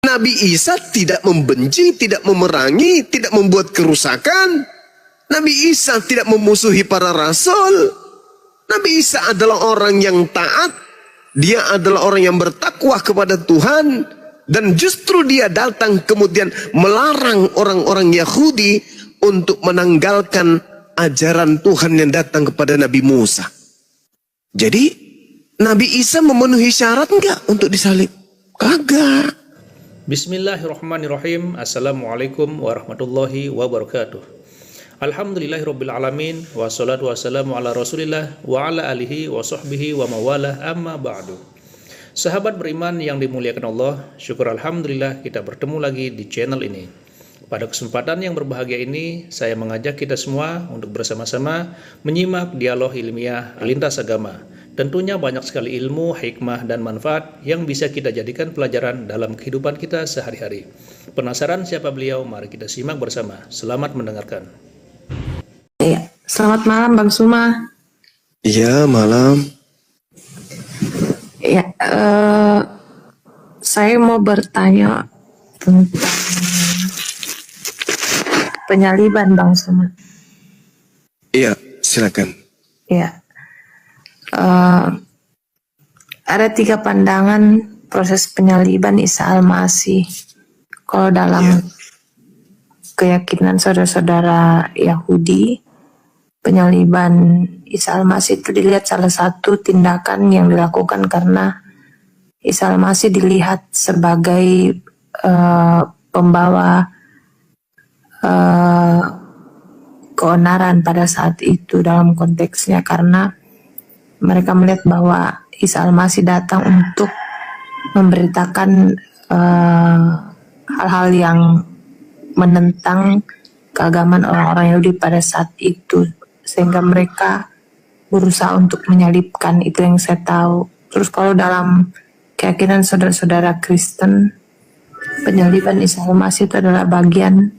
Nabi Isa tidak membenci, tidak memerangi, tidak membuat kerusakan. Nabi Isa tidak memusuhi para rasul. Nabi Isa adalah orang yang taat. Dia adalah orang yang bertakwa kepada Tuhan. Dan justru dia datang kemudian melarang orang-orang Yahudi untuk menanggalkan ajaran Tuhan yang datang kepada Nabi Musa. Jadi Nabi Isa memenuhi syarat enggak untuk disalib? Kagak. Bismillahirrahmanirrahim. Assalamualaikum warahmatullahi wabarakatuh. Alhamdulillahirrabbilalamin. Wassalatu wassalamu ala rasulillah wa ala alihi wa sahbihi wa mawalah amma ba'du. Sahabat beriman yang dimuliakan Allah, syukur alhamdulillah kita bertemu lagi di channel ini. Pada kesempatan yang berbahagia ini, saya mengajak kita semua untuk bersama-sama menyimak dialog ilmiah lintas agama. Tentunya banyak sekali ilmu, hikmah, dan manfaat yang bisa kita jadikan pelajaran dalam kehidupan kita sehari-hari. Penasaran siapa beliau? Mari kita simak bersama. Selamat mendengarkan. Iya, selamat malam Bang Suma. Iya, malam. Ya, saya mau bertanya tentang penyaliban Bang Suma. Iya, silakan. Ya, ada 3 pandangan proses penyaliban Isa Al-Masih. Kalau dalam keyakinan saudara-saudara Yahudi, penyaliban Isa Al-Masih itu dilihat salah satu tindakan yang dilakukan karena Isa Al-Masih dilihat sebagai pembawa keonaran pada saat itu dalam konteksnya, karena mereka melihat bahwa Isa Al-Masih datang untuk memberitakan hal-hal yang menentang keagamaan orang-orang Yahudi pada saat itu, sehingga mereka berusaha untuk menyalibkan. Itu yang saya tahu. Terus kalau dalam keyakinan saudara-saudara Kristen, penyaliban Isa Al-Masih itu adalah bagian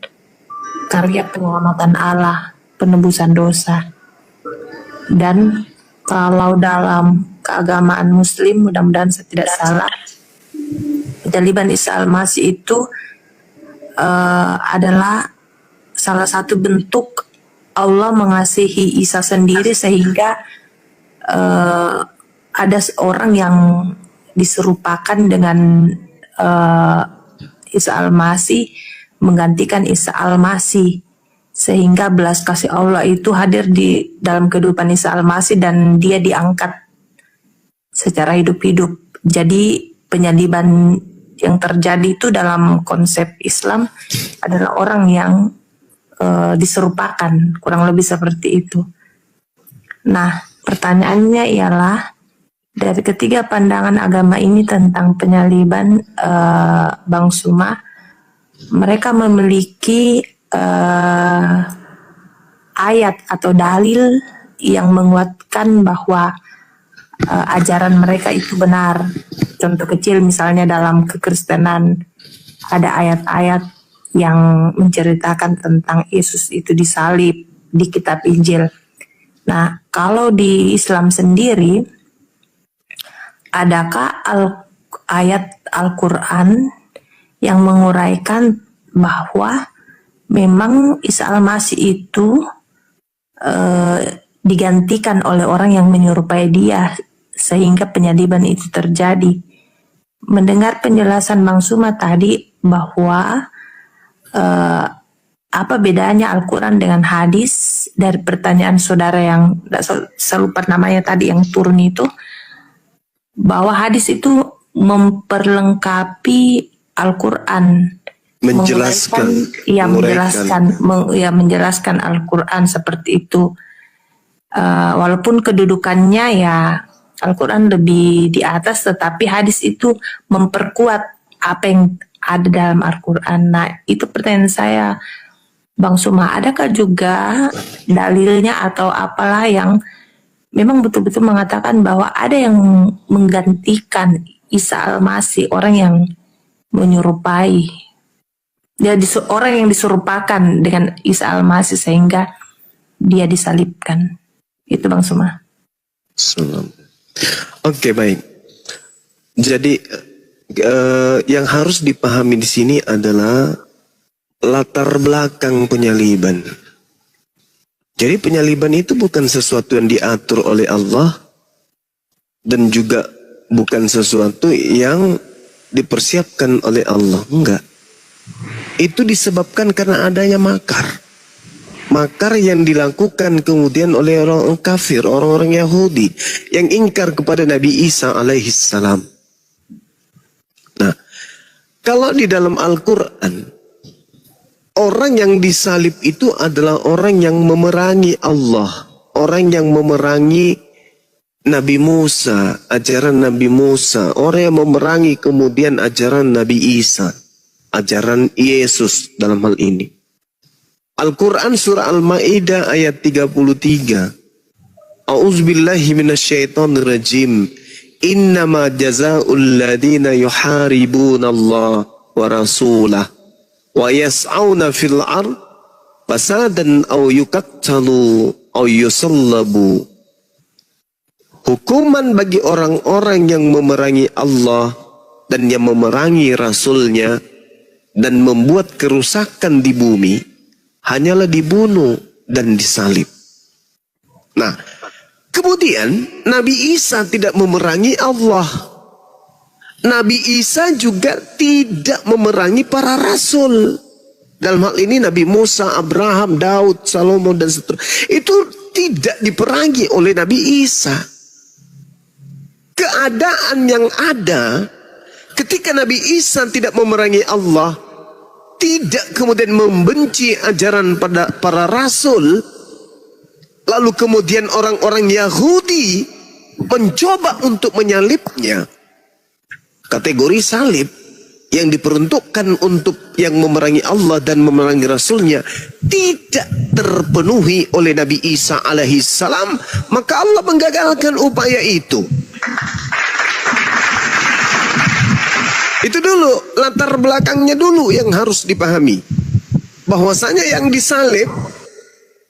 karya penyelamatan Allah, penebusan dosa. Dan kalau dalam keagamaan Muslim, mudah-mudahan saya tidak salah, penyaliban Isa Al-Masih itu adalah salah satu bentuk Allah mengasihi Isa sendiri, sehingga ada seorang yang diserupakan dengan Isa Al-Masih menggantikan Isa Al-Masih, sehingga belas kasih Allah itu hadir di dalam kehidupan Isa Al-Masih dan dia diangkat secara hidup-hidup. Jadi penyaliban yang terjadi itu dalam konsep Islam adalah orang yang diserupakan, kurang lebih seperti itu. Nah, pertanyaannya ialah, dari ketiga pandangan agama ini tentang penyaliban, Bang Suma, mereka memiliki ayat atau dalil yang menguatkan bahwa ajaran mereka itu benar. Contoh kecil misalnya dalam kekristenan ada ayat-ayat yang menceritakan tentang Yesus itu disalib di kitab Injil. Nah, kalau di Islam sendiri, adakah ayat Al-Quran yang menguraikan bahwa memang Isa Al-Masih itu digantikan oleh orang yang menyerupai dia, sehingga penyaliban itu terjadi? Mendengar penjelasan Bang Suma tadi bahwa apa bedanya Al-Quran dengan hadis, dari pertanyaan saudara yang saya lupa namanya tadi yang turun itu, bahwa hadis itu memperlengkapi Al-Quran, menjelaskan Al-Quran seperti itu. Walaupun kedudukannya ya Al-Quran lebih di atas, tetapi hadis itu memperkuat apa yang ada dalam Al-Quran. Nah, itu pertanyaan saya, Bang Suma, adakah juga dalilnya atau apalah yang memang betul-betul mengatakan bahwa ada yang menggantikan Isa Al-Masih, orang yang menyerupai, orang yang diserupakan dengan Isa Al-Masih sehingga dia disalibkan? Itu Bang Suma. Oke, baik. Jadi yang harus dipahami di sini adalah latar belakang penyaliban. Jadi penyaliban itu bukan sesuatu yang diatur oleh Allah dan juga bukan sesuatu yang dipersiapkan oleh Allah. Enggak. Itu disebabkan karena adanya makar. Makar yang dilakukan kemudian oleh orang kafir, orang-orang Yahudi yang ingkar kepada Nabi Isa alaihissalam. Nah, kalau di dalam Al-Quran, orang yang disalib itu adalah orang yang memerangi Allah, orang yang memerangi Nabi Musa, ajaran Nabi Musa, orang yang memerangi kemudian ajaran Nabi Isa, ajaran Yesus dalam hal ini. Al-Quran surah Al-Ma'idah ayat 33. A'udzubillahi minasyaitonirrajim. Innama jazaa'ul ladina yuharibuna Allah wa rasulah wa yas'auna fil ard fasadan aw yuqattalu aw yusallabu. Hukuman bagi orang-orang yang memerangi Allah dan yang memerangi Rasulnya dan membuat kerusakan di bumi hanyalah dibunuh dan disalib. Nah, kemudian Nabi Isa tidak memerangi Allah. Nabi Isa juga tidak memerangi para rasul. Dalam hal ini Nabi Musa, Abraham, Daud, Salomo dan seterusnya. Itu tidak diperangi oleh Nabi Isa. Keadaan yang ada ketika Nabi Isa tidak memerangi Allah, tidak kemudian membenci ajaran pada para rasul, lalu kemudian orang-orang Yahudi mencoba untuk menyalibnya. Kategori salib yang diperuntukkan untuk yang memerangi Allah dan memerangi Rasulnya tidak terpenuhi oleh Nabi Isa alaihissalam, maka Allah menggagalkan upaya itu. Itu dulu, latar belakangnya dulu yang harus dipahami. Bahwasanya yang disalib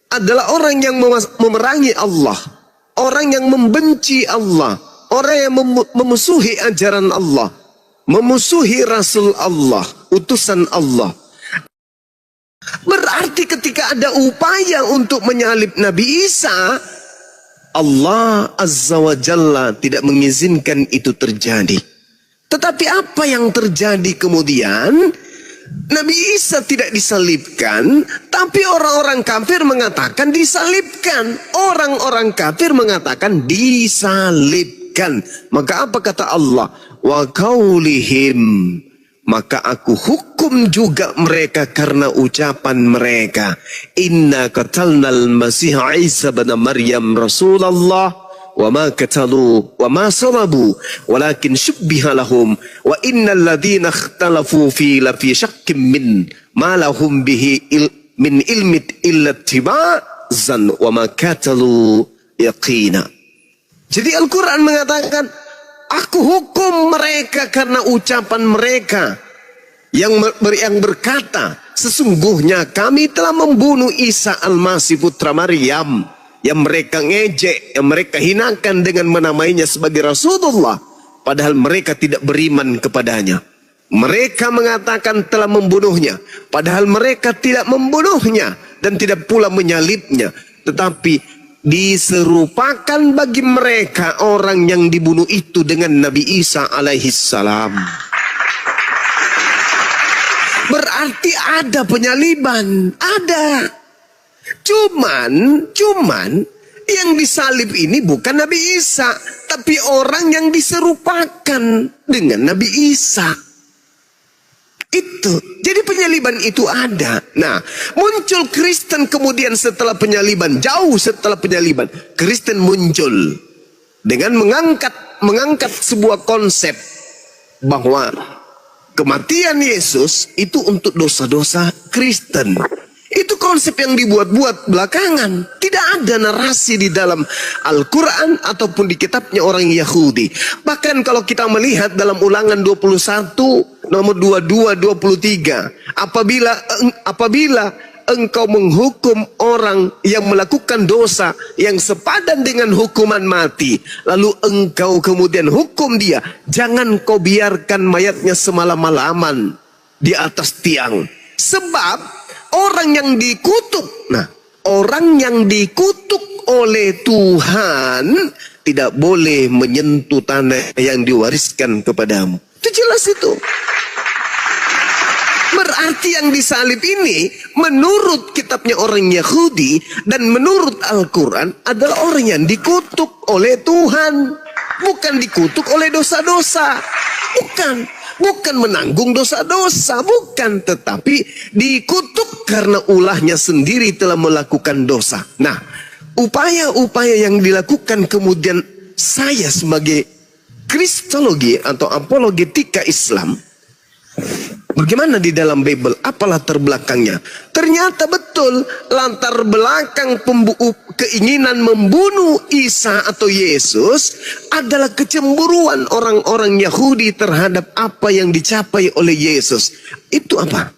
adalah orang yang memerangi Allah, orang yang membenci Allah, orang yang memusuhi ajaran Allah, memusuhi Rasul Allah, utusan Allah. Berarti ketika ada upaya untuk menyalib Nabi Isa, Allah Azza wa Jalla tidak mengizinkan itu terjadi. Tetapi apa yang terjadi kemudian? Nabi Isa tidak disalibkan, tapi orang-orang kafir mengatakan disalibkan. Orang-orang kafir mengatakan disalibkan. Maka apa kata Allah? Wa qaulihim, maka aku hukum juga mereka karena ucapan mereka. Inna qatalnal Masih Isa bin Maryam Rasulullah wa ma qatalu wa ma salabu walakin syubbiha lahum wa innal ladzina ikhtalafu fi la fi syakkin min ma lahum bihi min ilmin illa ittiba'an wa ma qatalu yaqina. Jadi Al-Quran mengatakan, aku hukum mereka karena ucapan mereka yang berkata, sesungguhnya kami telah membunuh Isa Al-Masih putra Maryam, yang mereka ngejek, yang mereka hinakan dengan menamainya sebagai Rasulullah, padahal mereka tidak beriman kepadanya. Mereka mengatakan telah membunuhnya, padahal mereka tidak membunuhnya dan tidak pula menyalibnya, tetapi diserupakan bagi mereka orang yang dibunuh itu dengan Nabi Isa alaihissalam. Berarti ada penyaliban, ada. Cuman yang disalib ini bukan Nabi Isa, tapi orang yang diserupakan dengan Nabi Isa. Itu. Jadi penyaliban itu ada. Nah, muncul Kristen kemudian setelah penyaliban, jauh setelah penyaliban, Kristen muncul dengan mengangkat sebuah konsep bahwa kematian Yesus itu untuk dosa-dosa Kristen. Itu konsep yang dibuat-buat belakangan. Tidak ada narasi di dalam Al-Quran ataupun di kitabnya orang Yahudi. Bahkan kalau kita melihat dalam Ulangan 21 nomor 22-23, apabila engkau menghukum orang yang melakukan dosa yang sepadan dengan hukuman mati, lalu engkau kemudian hukum dia, jangan kau biarkan mayatnya semalam-malaman di atas tiang. Sebab orang yang dikutuk, orang yang dikutuk oleh Tuhan tidak boleh menyentuh tanah yang diwariskan kepadamu. Itu jelas itu. Berarti yang disalib ini menurut kitabnya orang Yahudi dan menurut Al-Quran adalah orang yang dikutuk oleh Tuhan. Bukan dikutuk oleh dosa-dosa. Bukan menanggung dosa-dosa. Bukan. Tetapi dikutuk karena ulahnya sendiri telah melakukan dosa. Nah, upaya-upaya yang dilakukan kemudian saya sebagai kristologi atau apologetika Islam, bagaimana di dalam Bible? Apa latar belakangnya? Ternyata betul latar belakang keinginan membunuh Isa atau Yesus adalah kecemburuan orang-orang Yahudi terhadap apa yang dicapai oleh Yesus. Itu apa?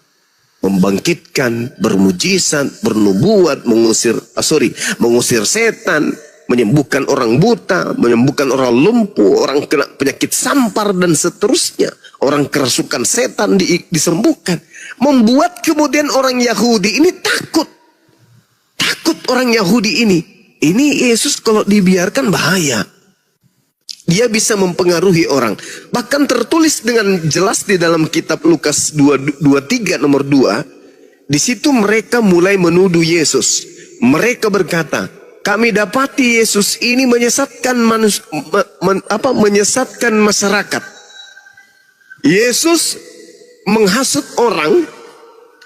Membangkitkan, bermujizat, bernubuat, mengusir setan, menyembuhkan orang buta, menyembuhkan orang lumpuh, orang kena penyakit sampar dan seterusnya. Orang kerasukan setan disembuhkan. Membuat kemudian orang Yahudi ini takut. Takut orang Yahudi ini. Ini Yesus kalau dibiarkan bahaya. Dia bisa mempengaruhi orang. Bahkan tertulis dengan jelas di dalam kitab Lukas 23 nomor 2. Di situ mereka mulai menuduh Yesus. Mereka berkata, kami dapati Yesus ini menyesatkan menyesatkan masyarakat. Yesus menghasut orang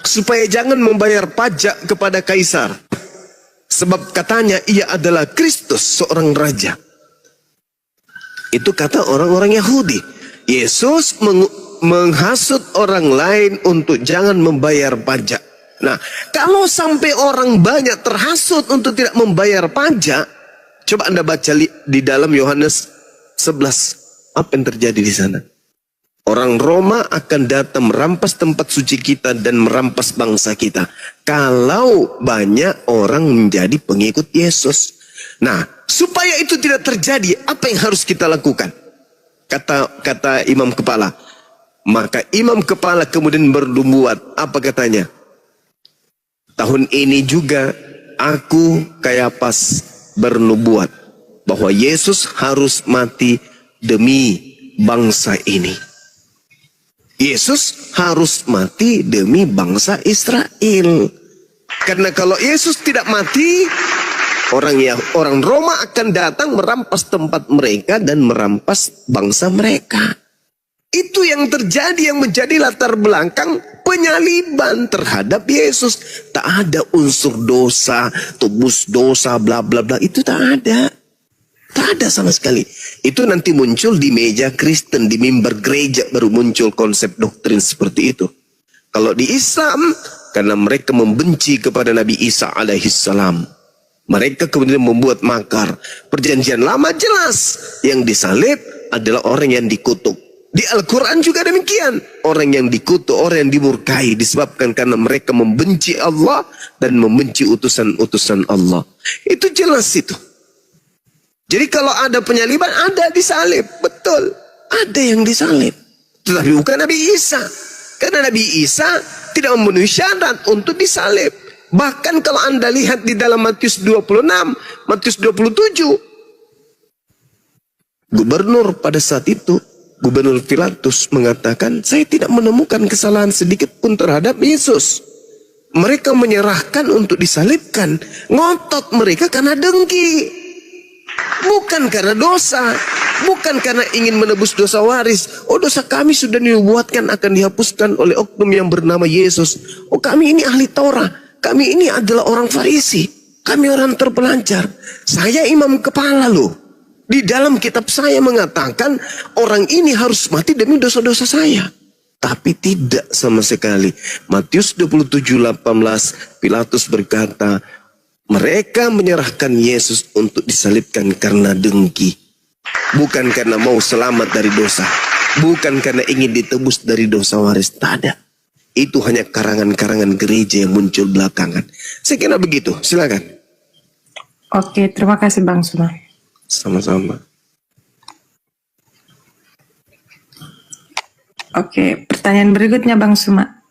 supaya jangan membayar pajak kepada kaisar. Sebab katanya ia adalah Kristus, seorang raja. Itu kata orang-orang Yahudi. Yesus menghasut orang lain untuk jangan membayar pajak. Nah, kalau sampai orang banyak terhasut untuk tidak membayar pajak, coba Anda baca di dalam Yohanes 11. Apa yang terjadi di sana? Orang Roma akan datang merampas tempat suci kita dan merampas bangsa kita. Kalau banyak orang menjadi pengikut Yesus. Nah, supaya itu tidak terjadi, apa yang harus kita lakukan? Kata imam kepala. Maka imam kepala kemudian bernubuat. Apa katanya? Tahun ini juga aku Kayapas bernubuat bahwa Yesus harus mati demi bangsa ini. Yesus harus mati demi bangsa Israel. Karena kalau Yesus tidak mati, orang Roma akan datang merampas tempat mereka dan merampas bangsa mereka. Itu yang terjadi, yang menjadi latar belakang penyaliban terhadap Yesus. Tak ada unsur dosa, tebus dosa, bla bla bla. Itu tak ada. Tak ada sama sekali. Itu nanti muncul di meja Kristen, di mimbar gereja baru muncul konsep doktrin seperti itu. Kalau di Islam, karena mereka membenci kepada Nabi Isa alaihissalam, mereka kemudian membuat makar. Perjanjian lama jelas, yang disalib adalah orang yang dikutuk. Di Al-Quran juga demikian. Orang yang dikutuk, orang yang dimurkai disebabkan karena mereka membenci Allah dan membenci utusan-utusan Allah. Itu jelas itu. Jadi kalau ada penyaliban, ada disalib. Betul. Ada yang disalib. Tetapi bukan Nabi Isa. Karena Nabi Isa tidak memenuhi syarat untuk disalib. Bahkan kalau Anda lihat di dalam Matius 26, Matius 27. Gubernur pada saat itu, Gubernur Pilatus mengatakan, saya tidak menemukan kesalahan sedikit pun terhadap Yesus. Mereka menyerahkan untuk disalibkan. Ngotot mereka karena dengki. Bukan karena dosa. Bukan karena ingin menebus dosa waris. Oh, dosa kami sudah dibuatkan akan dihapuskan oleh oknum yang bernama Yesus. Oh, kami ini ahli Taurat. Kami ini adalah orang Farisi. Kami orang terpelancar. Saya imam kepala loh. Di dalam kitab saya mengatakan orang ini harus mati demi dosa-dosa saya. Tapi tidak sama sekali. Matius 27:18, Pilatus berkata, mereka menyerahkan Yesus untuk disalibkan karena dengki. Bukan karena mau selamat dari dosa. Bukan karena ingin ditebus dari dosa waris. Tak ada. Itu hanya karangan-karangan gereja yang muncul belakangan. Saya kira begitu. Silakan. Oke, terima kasih Bang Suma. Sama-sama. Oke, pertanyaan berikutnya Bang Suma.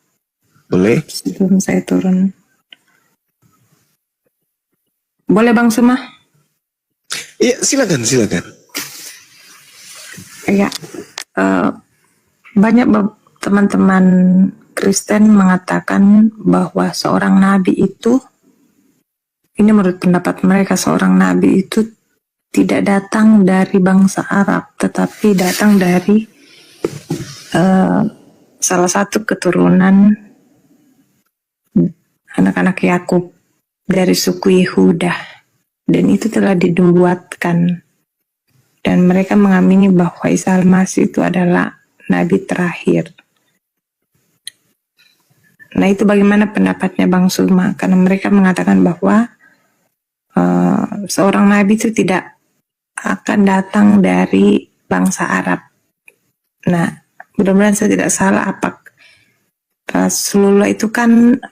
Boleh? Sebelum saya turun. Boleh Bang Suma? Iya, silakan. Ya, banyak teman-teman Kristen mengatakan bahwa seorang nabi itu, ini menurut pendapat mereka, seorang nabi itu tidak datang dari bangsa Arab, tetapi datang dari salah satu keturunan anak-anak Yakub dari suku Yehuda, dan itu telah dinubuatkan. Dan mereka mengamini bahwa Isa Al-Masih itu adalah nabi terakhir. Nah, itu bagaimana pendapatnya Bang Suma? Karena mereka mengatakan bahwa seorang nabi itu tidak akan datang dari bangsa Arab. Nah, mudah-mudahan saya tidak salah. Rasulullah itu kan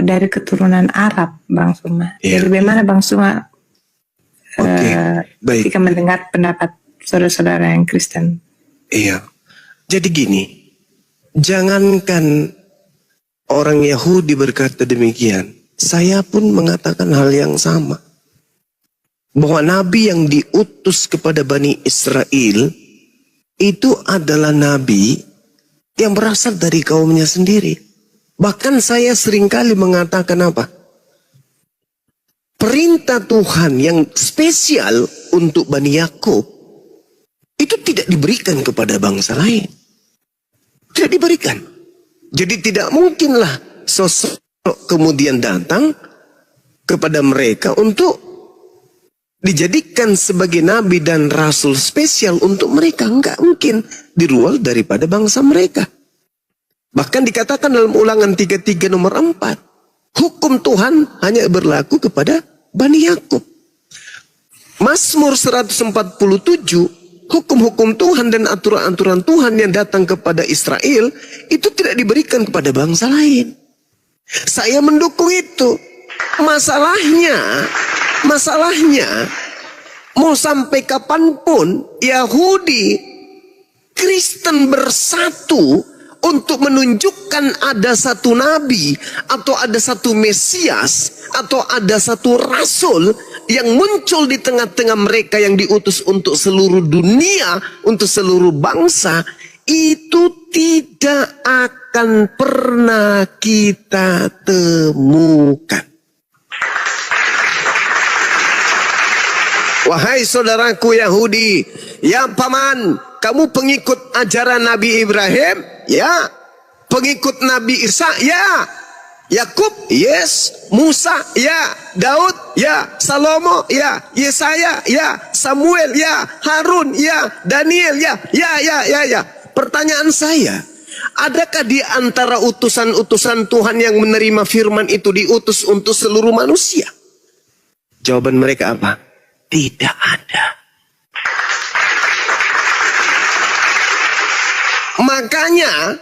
dari keturunan Arab, Bang Suma. Yeah. Jadi bagaimana Bang Suma baik. ketika mendengar pendapat saudara-saudara yang Kristen? Iya. Jadi gini, jangankan orang Yahudi berkata demikian, saya pun mengatakan hal yang sama. Bahwa nabi yang diutus kepada Bani Israel itu adalah nabi yang berasal dari kaumnya sendiri. Bahkan saya seringkali mengatakan apa? Perintah Tuhan yang spesial untuk Bani Yakub itu tidak diberikan kepada bangsa lain. Tidak diberikan. Jadi tidak mungkinlah sosok kemudian datang kepada mereka untuk dijadikan sebagai nabi dan rasul spesial untuk mereka. Enggak mungkin di luar daripada bangsa mereka. Bahkan dikatakan dalam Ulangan 33 nomor 4. Hukum Tuhan hanya berlaku kepada Bani Yakub. Mazmur 147, hukum-hukum Tuhan dan aturan-aturan Tuhan yang datang kepada Israel itu tidak diberikan kepada bangsa lain. Saya mendukung itu. Masalahnya mau sampai kapanpun Yahudi Kristen bersatu untuk menunjukkan ada satu nabi atau ada satu Mesias atau ada satu rasul yang muncul di tengah-tengah mereka yang diutus untuk seluruh dunia, untuk seluruh bangsa, itu tidak akan pernah kita temukan. Wahai saudaraku Yahudi, ya paman, kamu pengikut ajaran Nabi Ibrahim? Ya. Pengikut Nabi Isa? Ya. Yakub? Yes. Musa? Ya. Daud? Ya. Salomo? Ya. Yesaya? Ya. Samuel? Ya. Harun? Ya. Daniel? Ya. Ya. Pertanyaan saya, adakah di antara utusan-utusan Tuhan yang menerima firman itu diutus untuk seluruh manusia? Jawaban mereka apa? Tidak ada. Makanya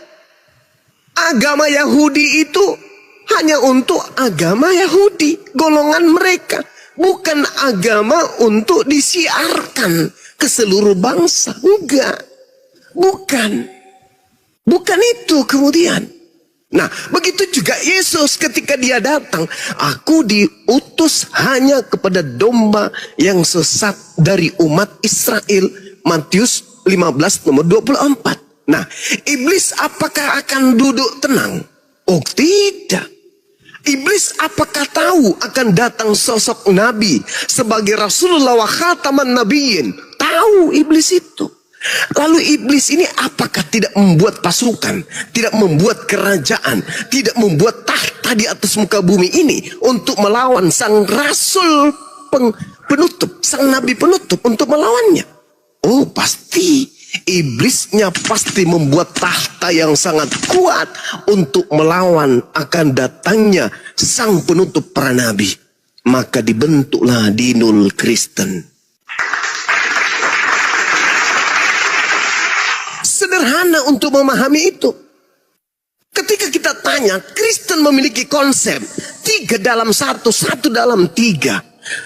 agama Yahudi itu hanya untuk agama Yahudi, golongan mereka, bukan agama untuk disiarkan ke seluruh bangsa. Enggak. Bukan itu kemudian. Nah, begitu juga Yesus ketika dia datang. Aku diutus hanya kepada domba yang sesat dari umat Israel. Matius 15 nomor 24. Nah, iblis apakah akan duduk tenang? Oh, tidak. Iblis apakah tahu akan datang sosok nabi sebagai Rasulullah wa khataman nabiyyin? Tahu iblis itu. Lalu iblis ini apakah tidak membuat pasukan, tidak membuat kerajaan, tidak membuat tahta di atas muka bumi ini untuk melawan sang rasul penutup, sang nabi penutup untuk melawannya? Oh, pasti. Iblisnya pasti membuat tahta yang sangat kuat untuk melawan akan datangnya sang penutup para nabi. Maka dibentuklah dinul Kristen. Sederhana untuk memahami itu. Ketika kita tanya, Kristen memiliki konsep 3 dalam 1, 1 dalam 3.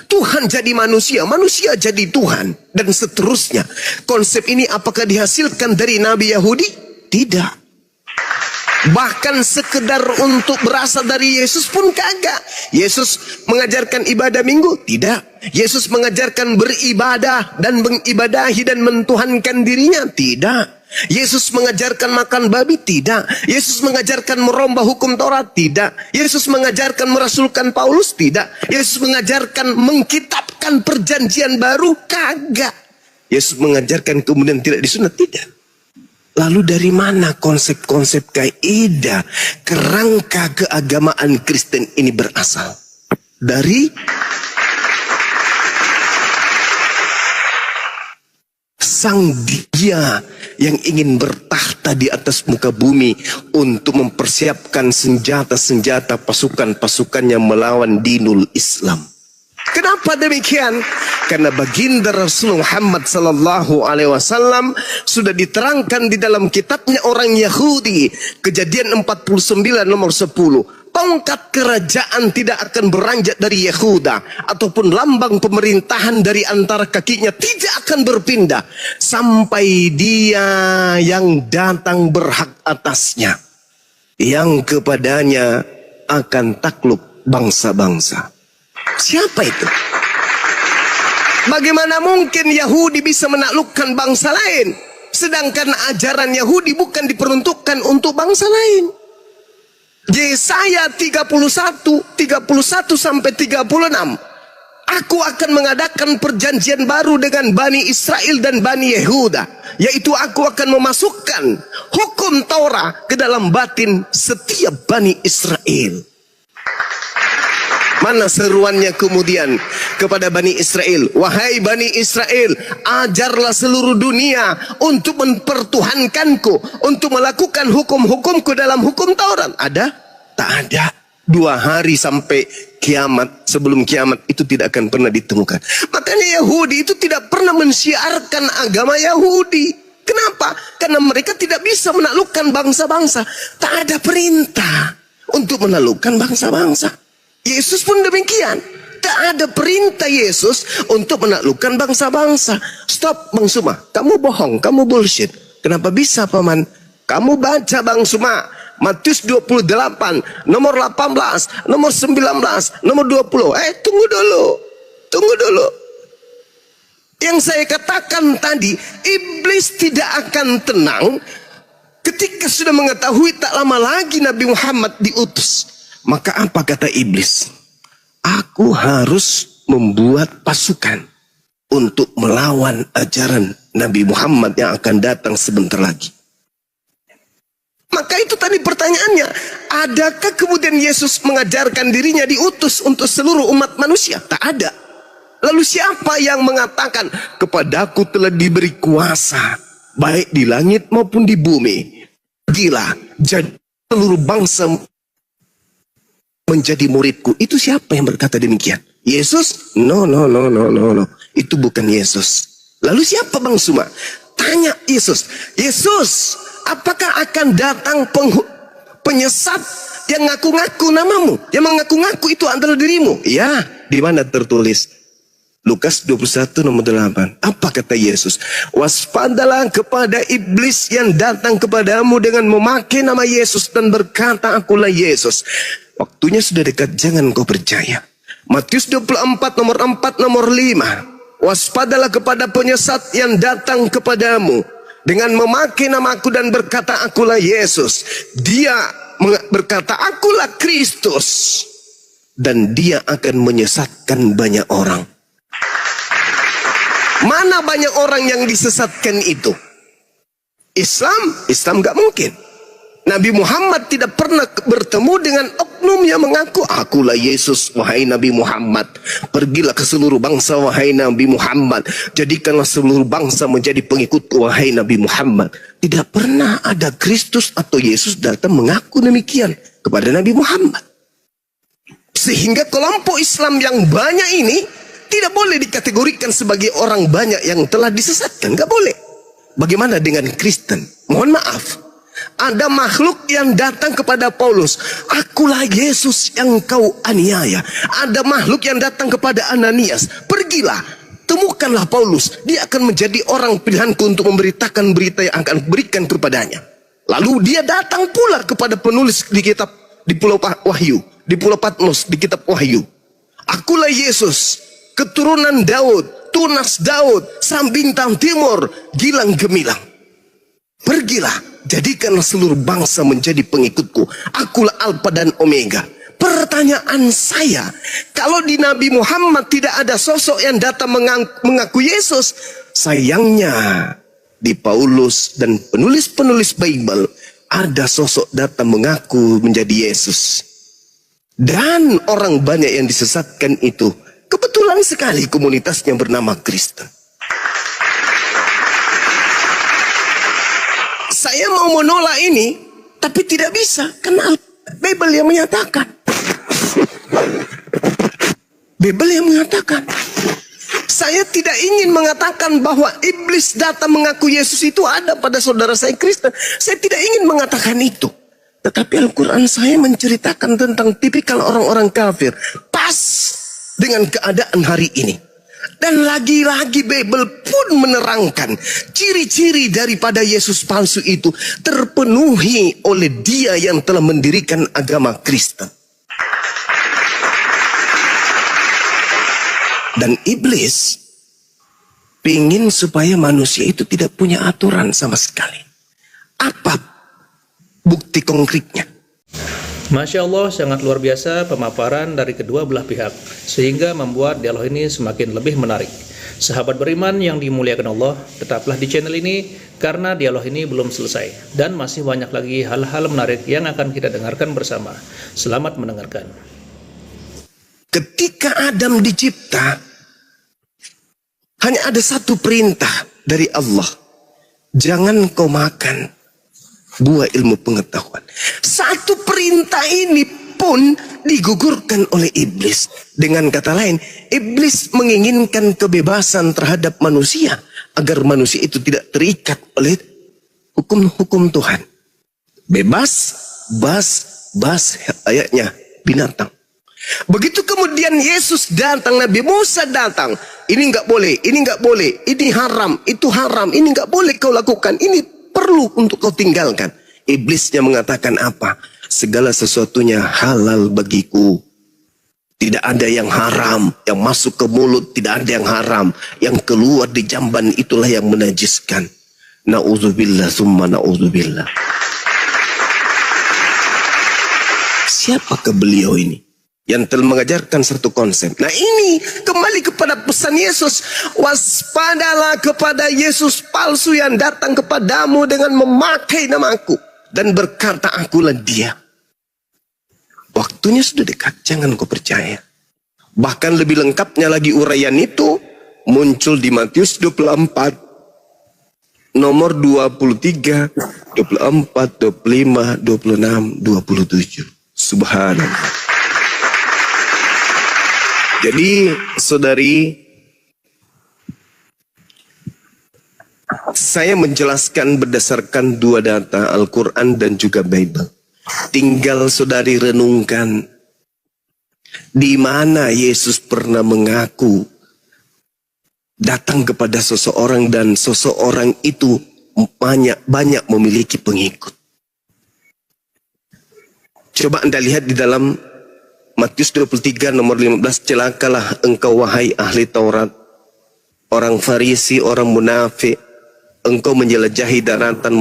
Tuhan jadi manusia, manusia jadi Tuhan, dan seterusnya. Konsep ini apakah dihasilkan dari Nabi Yahudi? Tidak. Bahkan sekedar untuk berasal dari Yesus pun kagak. Yesus mengajarkan ibadah minggu? Tidak. Yesus mengajarkan beribadah dan mengibadahi dan mentuhankan dirinya? Tidak. Yesus mengajarkan makan babi? Tidak. Yesus mengajarkan merombah hukum Taurat? Tidak. Yesus mengajarkan merasulkan Paulus? Tidak. Yesus mengajarkan mengkitabkan perjanjian baru? Kagak. Yesus mengajarkan kemudian tidak disunat? Tidak. Lalu dari mana konsep-konsep kaidah kerangka keagamaan Kristen ini berasal? Dari sang dia yang ingin bertahta di atas muka bumi untuk mempersiapkan senjata-senjata pasukan-pasukannya melawan dinul Islam. Kenapa demikian? Karena baginda Rasul Muhammad sallallahu alaihi wasallam sudah diterangkan di dalam kitabnya orang Yahudi, Kejadian 49 nomor 10. Tongkat kerajaan tidak akan beranjak dari Yehuda, ataupun lambang pemerintahan dari antara kakinya tidak akan berpindah sampai dia yang datang berhak atasnya, yang kepadanya akan takluk bangsa-bangsa. Siapa itu? Bagaimana mungkin Yahudi bisa menaklukkan bangsa lain, sedangkan ajaran Yahudi bukan diperuntukkan untuk bangsa lain? Yesaya 31 sampai 36. Aku akan mengadakan perjanjian baru dengan Bani Israel dan Bani Yehuda, yaitu aku akan memasukkan hukum Taurat ke dalam batin setiap Bani Israel. Mana seruannya kemudian kepada Bani Israel? Wahai Bani Israel, ajarlah seluruh dunia untuk mempertuhankanku, untuk melakukan hukum-hukumku dalam hukum Taurat. Ada? Tak ada. 2 hari sampai kiamat, sebelum kiamat itu tidak akan pernah ditemukan. Makanya Yahudi itu tidak pernah mensiarkan agama Yahudi. Kenapa? Karena mereka tidak bisa menaklukkan bangsa-bangsa. Tak ada perintah untuk menaklukkan bangsa-bangsa. Yesus pun demikian. Tak ada perintah Yesus untuk menaklukkan bangsa-bangsa. Stop Bang Suma, kamu bohong, kamu bullshit. Kenapa bisa Paman? Kamu baca Bang Suma, Matius 28, nomor 18, nomor 19, nomor 20. Tunggu dulu. Yang saya katakan tadi, iblis tidak akan tenang ketika sudah mengetahui tak lama lagi Nabi Muhammad diutus. Maka apa kata iblis? Aku harus membuat pasukan untuk melawan ajaran Nabi Muhammad yang akan datang sebentar lagi. Maka itu tadi pertanyaannya, adakah kemudian Yesus mengajarkan dirinya diutus untuk seluruh umat manusia? Tak ada. Lalu siapa yang mengatakan, kepadaku telah diberi kuasa, baik di langit maupun di bumi. Gila, jadi seluruh bangsa menjadi muridku. Itu siapa yang berkata demikian? Yesus? No. Itu bukan Yesus. Lalu siapa Bang Suma? Tanya Yesus. Yesus, apakah akan datang penyesat yang ngaku-ngaku namamu? Yang mengaku-ngaku itu adalah dirimu? Ya, di mana tertulis? Lukas 21 nomor 8. Apa kata Yesus? Waspadalah kepada iblis yang datang kepadamu dengan memakai nama Yesus dan berkata, akulah Yesus. Waktunya sudah dekat, jangan kau percaya. Matius 24 nomor 4 nomor 5. Waspadalah kepada penyesat yang datang kepadamu dengan memakai namaku dan berkata, akulah Yesus. Dia berkata, akulah Kristus. Dan dia akan menyesatkan banyak orang. Mana banyak orang yang disesatkan itu? Islam gak mungkin. Nabi Muhammad tidak pernah bertemu dengan oknum yang mengaku, akulah Yesus, wahai Nabi Muhammad. Pergilah ke seluruh bangsa, wahai Nabi Muhammad. Jadikanlah seluruh bangsa menjadi pengikutku, wahai Nabi Muhammad. Tidak pernah ada Kristus atau Yesus datang mengaku demikian kepada Nabi Muhammad. Sehingga kelompok Islam yang banyak ini tidak boleh dikategorikan sebagai orang banyak yang telah disesatkan. Gak boleh. Bagaimana dengan Kristen? Mohon maaf. ada makhluk yang datang kepada Paulus. Akulah Yesus yang kau aniaya. Ada makhluk yang datang kepada Ananias. Pergilah, temukanlah Paulus. Dia akan menjadi orang pilihanku untuk memberitakan berita yang akan berikan kepadanya. Lalu dia datang pula kepada penulis di kitab di Pulau Wahyu, di Pulau Patmos, di kitab Wahyu. Akulah Yesus, keturunan Daud, tunas Daud, sang bintang timur, gilang gemilang. Pergilah, jadikanlah seluruh bangsa menjadi pengikutku. Akulah Alfa dan Omega. Pertanyaan saya, kalau di Nabi Muhammad tidak ada sosok yang datang mengaku Yesus, sayangnya di Paulus dan penulis-penulis Bible ada sosok datang mengaku menjadi Yesus. Dan orang banyak yang disesatkan itu kebetulan sekali komunitasnya bernama Kristen. Saya mau menolak ini, tapi tidak bisa, karena Bible yang menyatakan. Bible yang mengatakan. Saya tidak ingin mengatakan bahwa iblis datang mengaku Yesus itu ada pada saudara saya Kristen. Saya tidak ingin mengatakan itu. Tetapi Al-Quran saya menceritakan tentang tipikal orang-orang kafir. Pas dengan keadaan hari ini. Dan lagi-lagi Bible pun menerangkan ciri-ciri daripada Yesus palsu itu terpenuhi oleh dia yang telah mendirikan agama Kristen. Dan iblis ingin supaya manusia itu tidak punya aturan sama sekali. Apa bukti konkretnya? Masya Allah, sangat luar biasa pemaparan dari kedua belah pihak, sehingga membuat dialog ini semakin lebih menarik. Sahabat beriman yang dimuliakan Allah, tetaplah di channel ini, karena dialog ini belum selesai, dan masih banyak lagi hal-hal menarik yang akan kita dengarkan bersama. Selamat mendengarkan. Ketika Adam dicipta, hanya ada satu perintah dari Allah. Jangan kau makan buah ilmu pengetahuan. Satu perintah ini pun digugurkan oleh iblis. Dengan kata lain, iblis menginginkan kebebasan terhadap manusia agar manusia itu tidak terikat oleh hukum-hukum Tuhan. Bebas, bas ayatnya binatang. Begitu kemudian Yesus datang, Nabi Musa datang. Ini enggak boleh, ini enggak boleh, ini haram, itu haram, ini enggak boleh kau lakukan, ini perlu untuk kau tinggalkan. Iblisnya mengatakan apa? Segala sesuatunya halal bagiku. Tidak ada yang haram. Yang masuk ke mulut tidak ada yang haram. Yang keluar di jamban itulah yang menajiskan. Na'udzubillah summa na'udzubillah. Siapakah beliau ini? Yang telah mengajarkan satu konsep. Nah ini kembali kepada pesan Yesus. Waspadalah kepada Yesus palsu yang datang kepadamu dengan memakai namaku. Dan berkata akulah dia. Waktunya sudah dekat, jangan kau percaya. Bahkan lebih lengkapnya lagi uraian itu muncul di Matius 24. Nomor 23, 24, 25, 26, 27. Subhanallah. Jadi saudari, saya menjelaskan berdasarkan dua data, Al-Quran dan juga Bible. Tinggal saudari renungkan, di mana Yesus pernah mengaku datang kepada seseorang dan seseorang itu banyak memiliki pengikut. Coba Anda lihat di dalam Matius 23 nomor 15, celakalah engkau wahai ahli Taurat, orang Farisi, orang munafik. Engkau menjelajahi daratan,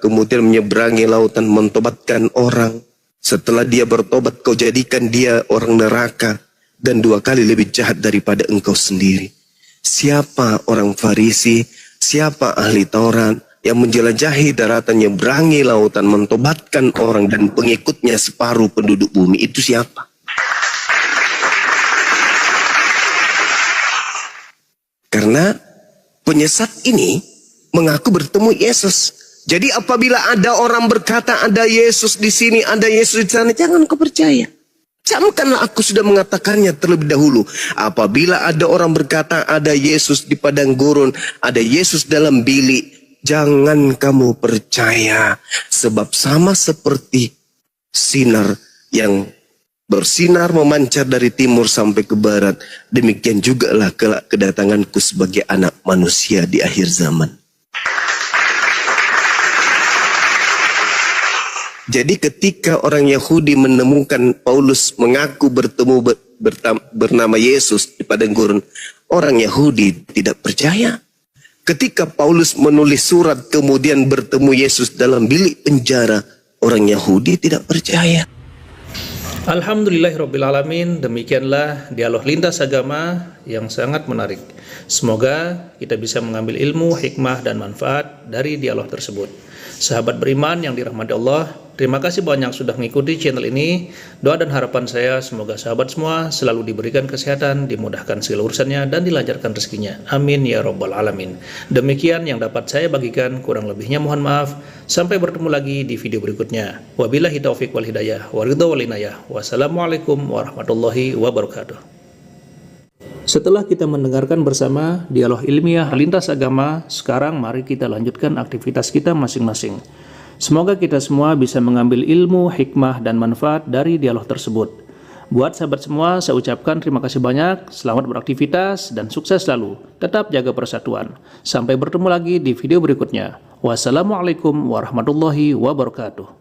kemudian menyeberangi lautan, mentobatkan orang. Setelah dia bertobat, kau jadikan dia orang neraka dan 2 kali lebih jahat daripada engkau sendiri. Siapa orang Farisi, siapa ahli Taurat yang menjelajahi daratan, menyeberangi lautan, mentobatkan orang dan pengikutnya separuh penduduk bumi? Itu siapa? Karena penyesat ini mengaku bertemu Yesus. Jadi apabila ada orang berkata ada Yesus di sini, ada Yesus di sana, jangan kau percaya. Camkanlah aku sudah mengatakannya terlebih dahulu. Apabila ada orang berkata ada Yesus di padang gurun, ada Yesus dalam bilik, jangan kamu percaya, sebab sama seperti sinar yang bersinar memancar dari timur sampai ke barat, demikian jugalah kelak kedatanganku sebagai anak manusia di akhir zaman. Jadi ketika orang Yahudi menemukan Paulus mengaku bertemu bernama Yesus di padang gurun, orang Yahudi tidak percaya. Ketika Paulus menulis surat kemudian bertemu Yesus dalam bilik penjara, orang Yahudi tidak percaya. Alhamdulillahirrabbilalamin, demikianlah dialog lintas agama yang sangat menarik. Semoga kita bisa mengambil ilmu, hikmah, dan manfaat dari dialog tersebut. Sahabat beriman yang dirahmati Allah, terima kasih banyak sudah mengikuti channel ini. Doa dan harapan saya semoga sahabat semua selalu diberikan kesehatan, dimudahkan segala urusannya, dan dilancarkan rezekinya. Amin ya rabbal alamin. Demikian yang dapat saya bagikan, kurang lebihnya mohon maaf. Sampai bertemu lagi di video berikutnya. Wabillahi taufiq wal hidayah, waridho wal inayah. Wassalamualaikum warahmatullahi wabarakatuh. Setelah kita mendengarkan bersama dialog ilmiah lintas agama, sekarang mari kita lanjutkan aktivitas kita masing-masing. Semoga kita semua bisa mengambil ilmu, hikmah, dan manfaat dari dialog tersebut. Buat sahabat semua, saya ucapkan terima kasih banyak, selamat beraktivitas, dan sukses selalu. Tetap jaga persatuan. Sampai bertemu lagi di video berikutnya. Wassalamualaikum warahmatullahi wabarakatuh.